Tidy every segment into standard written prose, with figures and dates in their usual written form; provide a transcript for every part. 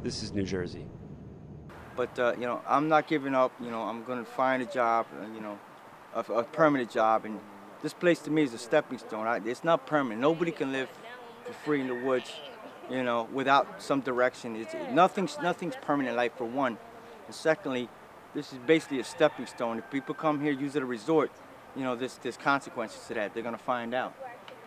This is New Jersey. But you know, I'm not giving up. You know, I'm going to find a job. You know, a permanent job. And this place to me is a stepping stone. It's not permanent. Nobody can live for free in the woods, you know, without some direction. Nothing's permanent in life, for one. And secondly, this is basically a stepping stone. If people come here, use it as a resort, you know, there's consequences to that. They're going to find out,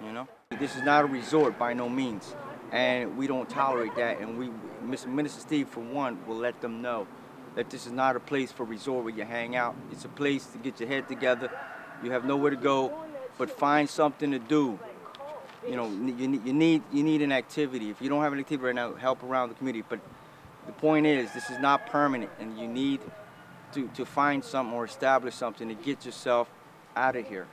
you know. This is not a resort by no means, and we don't tolerate that. And Minister Steve, for one, will let them know that this is not a place for resort where you hang out. It's a place to get your head together. You have nowhere to go, but find something to do. You know, you need an activity. If you don't have an activity right now, help around the community. But the point is, this is not permanent, and you need to find something or establish something to get yourself out of here.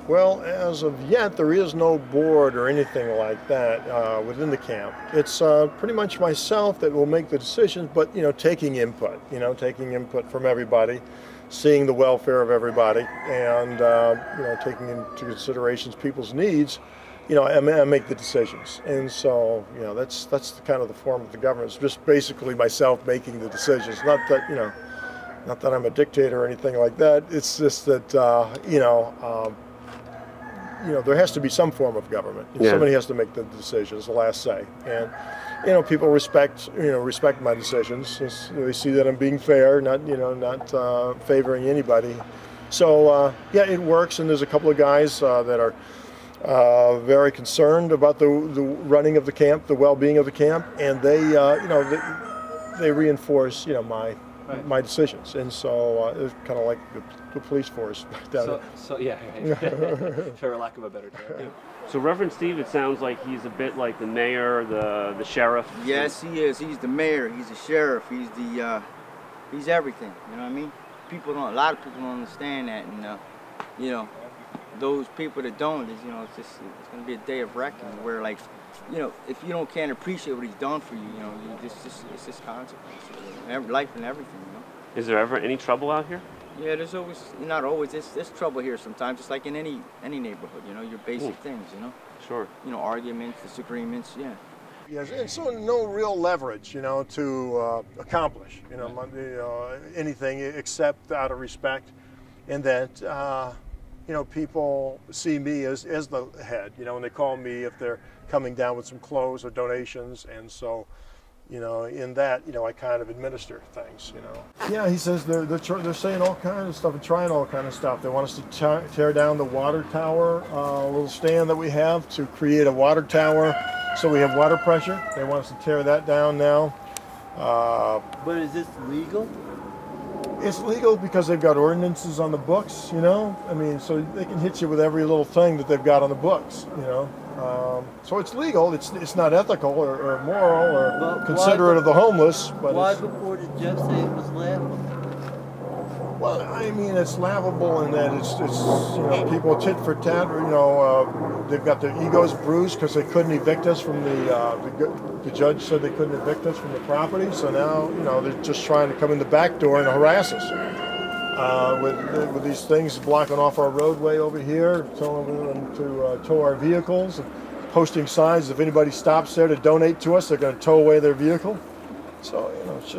Well, as of yet, there is no board or anything like that within the camp. It's pretty much myself that will make the decisions, but, you know, taking input from everybody, seeing the welfare of everybody, and, you know, taking into considerations people's needs, you know, I make the decisions. And so, you know, that's kind of the form of the government. It's just basically myself making the decisions. Not that, you know, not that I'm a dictator or anything like that. It's just that, you know, there has to be some form of government. Yeah. Somebody has to make the decisions, the last say. And, you know, people respect my decisions. They see that I'm being fair, not favoring anybody. So, yeah, it works. And there's a couple of guys that are very concerned about the running of the camp, the well-being of the camp, and they, you know, they reinforce, you know, my decisions. And so it's kind of like the police force. So yeah, for lack of a better term. So Reverend Steve, it sounds like he's a bit like the mayor, the sheriff. Yes, he is. He's the mayor. He's the sheriff. He's everything. You know what I mean? A lot of people don't understand that, and you know, those people that don't, you know, it's going to be a day of reckoning where, like, you know, if you can't appreciate what he's done for you, you know, it's just consequences, life and everything, you know. Is there ever any trouble out here? Yeah, there's always, not always, there's trouble here sometimes, just like in any neighborhood, you know, your basic things, you know. Sure. You know, arguments, disagreements, yeah. Yes, and so no real leverage, you know, to accomplish, you know, anything except out of respect, and that, you know, people see me as the head, you know, and they call me if they're coming down with some clothes or donations, and so, you know, in that, you know, I kind of administer things, you know. Yeah, he says they're saying all kinds of stuff and trying all kinds of stuff. They want us to tear down the water tower, little stand that we have to create a water tower so we have water pressure. They want us to tear that down now. But is this legal? It's legal because they've got ordinances on the books, you know. I mean, so they can hit you with every little thing that they've got on the books, you know. So it's legal. It's not ethical or moral or considerate of the homeless. But why before did Jeff say it was laughable? Well, I mean, it's laughable in that it's you know, people tit for tat. Or, you know, they've got their egos bruised because they couldn't evict us from the judge said they couldn't evict us from the property. So now, you know, they're just trying to come in the back door and harass us with these things blocking off our roadway over here, telling them to tow our vehicles, and posting signs if anybody stops there to donate to us, they're going to tow away their vehicle. So, you know, it's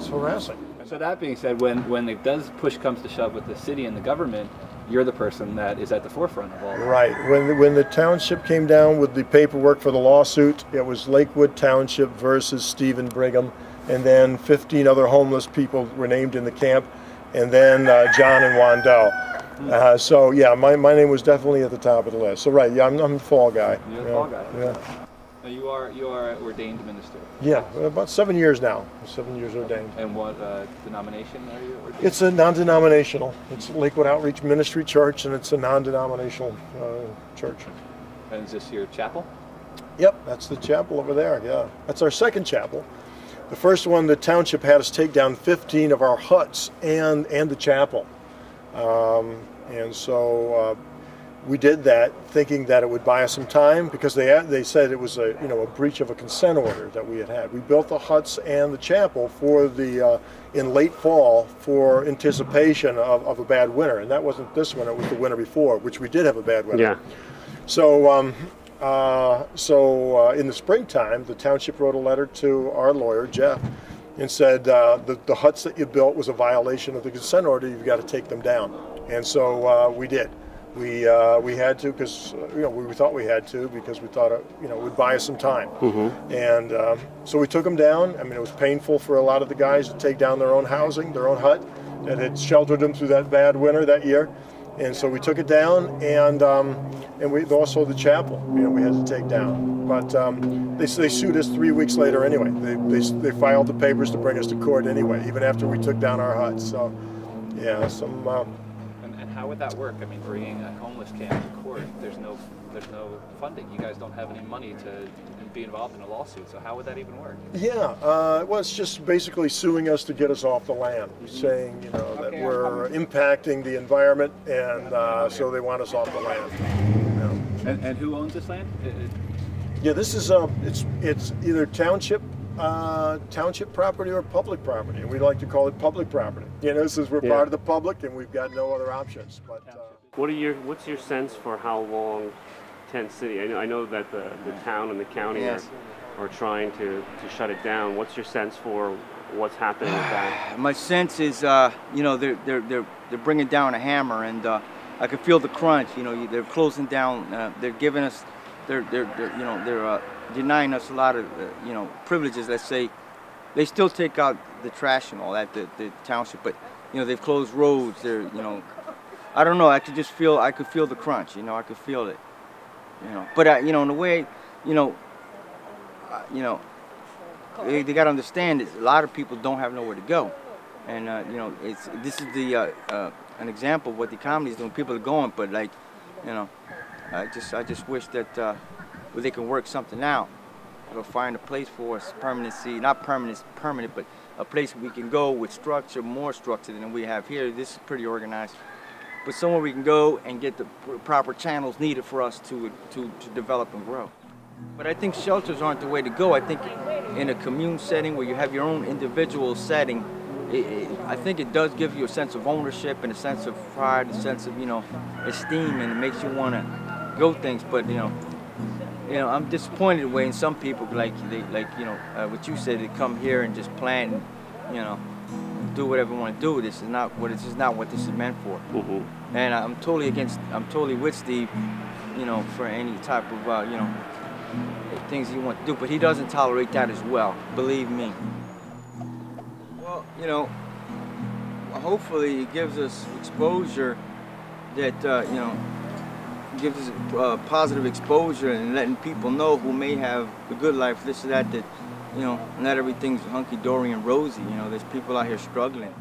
harassing. So that being said, when it does push comes to shove with the city and the government, you're the person that is at the forefront of all that. Right. When the township came down with the paperwork for the lawsuit, it was Lakewood Township versus Stephen Brigham, and then 15 other homeless people were named in the camp, and then John and Wandell. So yeah, my name was definitely at the top of the list. So right, yeah, I'm the fall guy. You're the fall guy. Yeah. Now you are ordained minister. Yeah, about 7 years now. 7 years ordained. And what denomination are you ordained? It's a non-denominational. It's Lakewood Outreach Ministry Church, and it's a non-denominational church. And is this your chapel? Yep, that's the chapel over there, yeah. That's our second chapel. The first one, the township had us take down 15 of our huts and the chapel. And so we did that thinking that it would buy us some time because they said it was a breach of a consent order that we had. We built the huts and the chapel for in late fall for anticipation of a bad winter, and that wasn't this winter, it was the winter before, which we did have a bad winter. Yeah. So So in the springtime, the township wrote a letter to our lawyer, Jeff, and said the huts that you built was a violation of the consent order. You've got to take them down. And so we did. We had to because we thought we had to because we thought it would buy us some time. And so we took them down. I mean, it was painful for a lot of the guys to take down their own housing, their own hut that had sheltered them through that bad winter that year. And so we took it down, and we also the chapel, we had to take down. But they sued us 3 weeks later anyway. They filed the papers to bring us to court anyway, even after we took down our huts. So, yeah, some. And how would that work? I mean, bringing a homeless camp to court, there's no funding. You guys don't have any money to be involved in a lawsuit. So how would that even work? Yeah, well, it's just basically suing us to get us off the land, saying that we're impacting the environment, and so they want us off the land. And who owns this land? Yeah, this is it's either township property or public property, and we like to call it public property. Since we're part of the public and we've got no other options. But what's your sense for how long Tent City? I know that the town and the county are trying to shut it down. What's your sense for what's happening with that? My sense is, they're bringing down a hammer, and I can feel the crunch. They're closing down. They're giving us, they're denying us a lot of, privileges. Let's say, they still take out the trash and all that, the township, but they've closed roads. They're, I don't know. I could feel the crunch. I could feel it. But in a way, they got to understand that a lot of people don't have nowhere to go, and this is an example of what the economy is doing. People are going, but I just wish that they can work something out. They'll find a place for us, permanency, not permanent, but a place we can go with structure, more structure than we have here. This is pretty organized. But somewhere we can go and get the proper channels needed for us to develop and grow. But I think shelters aren't the way to go. I think in a commune setting where you have your own individual setting, I think it does give you a sense of ownership and a sense of pride, a sense of esteem, and it makes you want to go things. But I'm disappointed the way in some people what you said, they come here and just plan, do whatever you want to do. This is not what this is meant for. And I'm totally with Steve, for any type of things you want to do, but he doesn't tolerate that as well, believe me. Well, hopefully it gives us exposure that gives us positive exposure and letting people know who may have a good life, this or that, not everything's hunky-dory and rosy. There's people out here struggling.